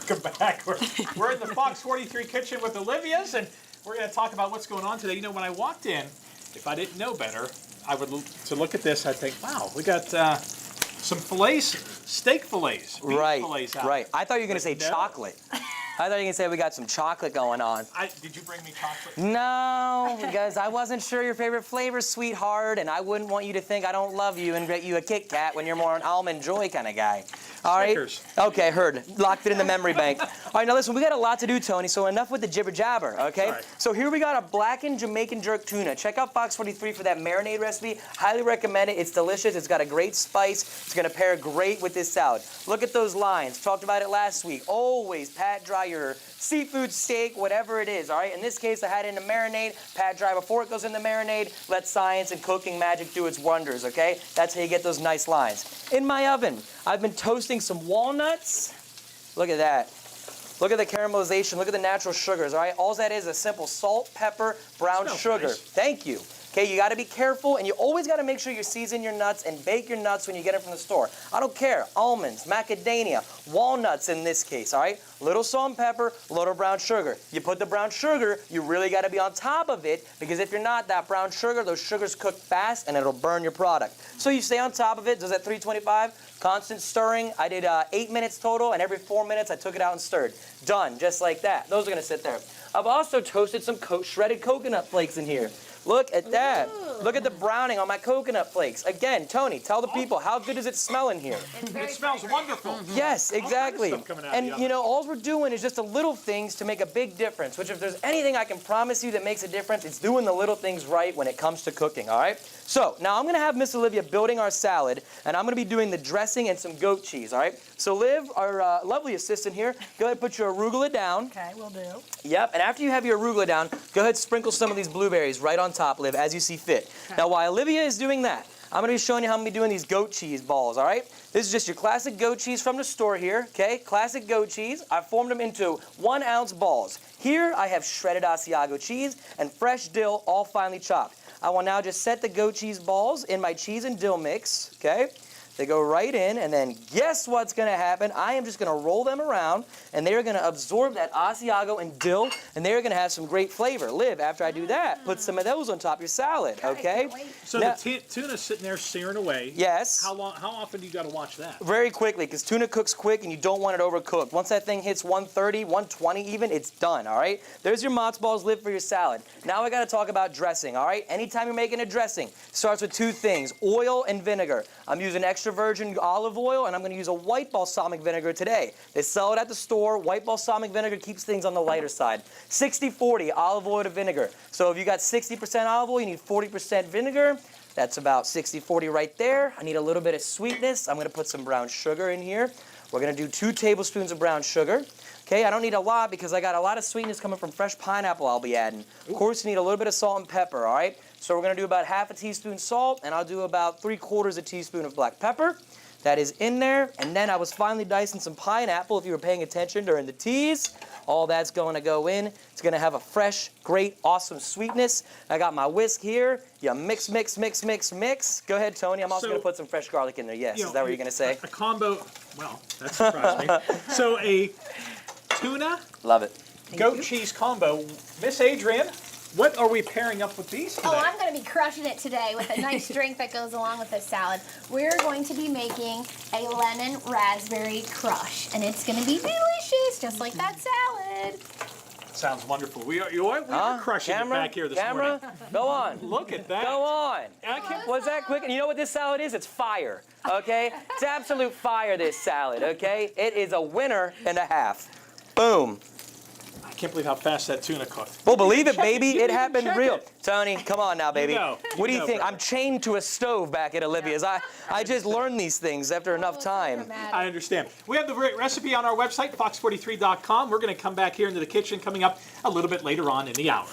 Welcome back. We're in the Fox 43 kitchen with Olivia's, and we're going to talk about what's going on today. You know, when I walked in, if I didn't know better, I would to look at this, I'd think, wow, we got some fillets, steak fillets, beef fillets out Right. there. I thought you were going to say chocolate. I thought you were going to say we got some chocolate going on. Did you bring me chocolate? No, because I wasn't sure your favorite flavor, sweetheart, and I wouldn't want you to think I don't love you and get you a Kit Kat when you're more an Almond Joy kind of guy. All right? Snickers. Okay, heard. Locked it in the memory bank. All right, now listen, we got a lot to do, Tony, so enough with the jibber jabber, okay? Right. So here we got a blackened Jamaican jerk tuna. Check out Fox 43 for that marinade recipe. Highly recommend it. It's delicious. It's got a great spice. It's going to pair great with this salad. Look at those lines. Talked about it last week. Always pat dry your seafood, steak, whatever it is, all right? In this case, I had it in the marinade. Pat dry before it goes in the marinade. Let science and cooking magic do its wonders, okay? That's how you get those nice lines. In my oven, I've been toasting some walnuts. Look at that. Look at the caramelization. Look at the natural sugars, all right? All that is a simple salt, pepper, brown sugar. Nice. Thank you. Okay, you got to be careful, and you always got to make sure you season your nuts and bake your nuts when you get them from the store. I don't care. Almonds, macadamia, walnuts in this case, all right? Little salt and pepper, little brown sugar. You put the brown sugar, you really got to be on top of it, because if you're not, that brown sugar, those sugars cook fast, and it'll burn your product. So you stay on top of it. Does that 325? Constant stirring. I did 8 minutes total, and every 4 minutes I took it out and stirred. Done, just like that. Those are going to sit there. I've also toasted some shredded coconut flakes in here. Look at that. Ooh. Look at the browning on my coconut flakes. Again, Tony, tell the people, how good does it smell in here? It smells wonderful. Mm-hmm. Yes, exactly. And you know, all we're doing is just the little things to make a big difference, which if there's anything I can promise you that makes a difference, it's doing the little things right when it comes to cooking, all right? So now I'm going to have Miss Olivia building our salad, and I'm going to be doing the dressing and some goat cheese, all right? So Liv, our lovely assistant here, go ahead and put your arugula down. Okay, will do. Yep, and after you have your arugula down, go ahead and sprinkle some of these blueberries right on top, Liv, as you see fit. Okay. Now, while Olivia is doing that, I'm going to be showing you how I'm going to be doing these goat cheese balls, all right? This is just your classic goat cheese from the store here, okay? Classic goat cheese. I've formed them into 1-ounce balls. Here, I have shredded Asiago cheese and fresh dill, all finely chopped. I will now just set the goat cheese balls in my cheese and dill mix, okay? They go right in, and then guess what's going to happen? I am just going to roll them around, and they're going to absorb that Asiago and dill, and they're going to have some great flavor. Liv, after I do that, put some of those on top of your salad, okay? So now, the tuna's sitting there searing away. Yes. How often do you got to watch that? Very quickly, because tuna cooks quick, and you don't want it overcooked. Once that thing hits 130, 120 even, it's done, all right? There's your matzo balls, Liv, for your salad. Now I got to talk about dressing, all right? Anytime you're making a dressing, starts with 2 things, oil and vinegar. I'm using extra virgin olive oil, and I'm going to use a white balsamic vinegar today. They sell it at the store. White balsamic vinegar keeps things on the lighter side. 60-40 olive oil to vinegar. So if you got 60% olive oil, you need 40% vinegar. That's about 60-40 right there. I need a little bit of sweetness. I'm going to put some brown sugar in here. We're going to do 2 tablespoons of brown sugar. Okay, I don't need a lot because I got a lot of sweetness coming from fresh pineapple I'll be adding. Of course, you need a little bit of salt and pepper, all right? So we're going to do about ½ a teaspoon salt, and I'll do about 3/4 a teaspoon of black pepper. That is in there. And then I was finally dicing some pineapple, if you were paying attention during the teas. All that's going to go in. It's going to have a fresh, great, awesome sweetness. I got my whisk here. You mix, mix, mix, mix, mix. Go ahead, Tony. I'm also going to put some fresh garlic in there. Yes, is that what you're going to say? A combo, well, that surprised me. So a tuna, love it, goat cheese combo. Miss Adrienne, what are we pairing up with these today? Oh, I'm going to be crushing it today with a nice drink that goes along with this salad. We're going to be making a lemon raspberry crush, and it's going to be delicious, just like that salad. Sounds wonderful. We are crushing it back here this morning. Go on. Look at that. Go on. Was that quick? And you know what this salad is? It's fire, okay? It's absolute fire, this salad, okay? It is a winner and a half. Boom. I can't believe how fast that tuna cooked. Well, believe it, baby. It happened real. Tony, come on now, baby. You what do you think? brother. I'm chained to a stove back at Olivia's. I just learned these things after enough time. I understand. We have the recipe on our website, fox43.com. We're going to come back here into the kitchen coming up a little bit later on in the hour.